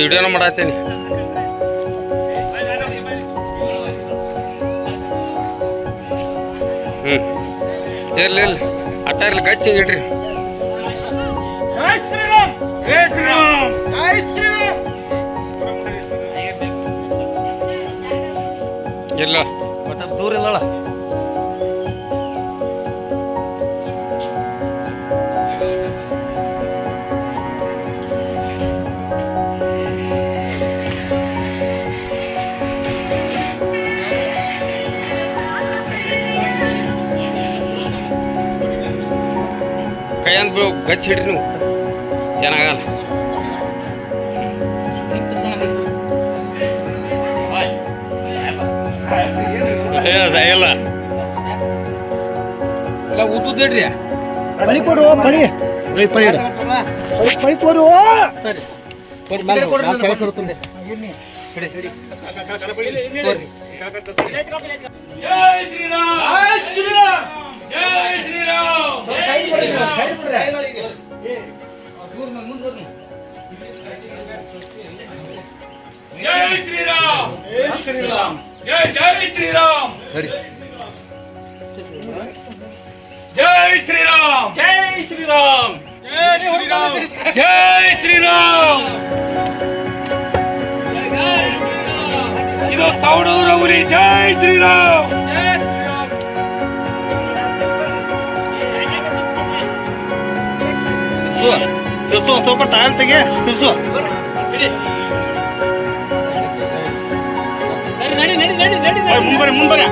ವಿಡಿಯೋನ ಮಾಡತ್ತೀನಿ. ಇರ್ಲಿ ಅಟ್ಟ ಇರ್ಲಿ ಗಚ್ಚಿ ಇಡ್ರಿ. ಇಲ್ಲ ಮತ್ತೆ ದೂರ ಇಲ್ಲಲ್ಲ. ಕೈಯಂತ ಗಚ್ಚಿ ಹಿಡ್ರಿ ನೀವು, ಏನಾಗಲ್ಲ. ಇಲ್ಲ ಇಲ್ಲ ಉದ್ದಿಡ್ರಿ ಪಳಿ ಕೊಡು, ಪಳಿ ಪಳಿ ಪಳಿ ತೋರು. ಜೈ ಶ್ರೀರಾಮ್, ಜೈ ಶ್ರೀರಾಮ್, ಜೈ ಶ್ರೀರಾಮ್. ಜೈ ಶ್ರೀರಾಮ್, ಜೈ ಶ್ರೀರಾಮ್, ಜೈ ಜೈ ಶ್ರೀರಾಮ್, ಜೈ ಶ್ರೀರಾಮ್, ಜೈ ಶ್ರೀರಾಮ್, ಜೈ ಶ್ರೀರಾಮ್, ಜೈ ಶ್ರೀರಾಮ್. ಇದು ಸೌಡೂರ ಊರಿ. ಜೈ ಶ್ರೀರಾಮ್, ಜೈ ಶ್ರೀರಾಮ್. ಸ್ವಲ್ಪ ಟಾಯಲ್ ತೆಗೆ ಸುರ್ಸು. ನಡಿ ನಡಿ ನಡಿ ನಡಿ ಮುಂಬರಿ ಮುಂಬರಿ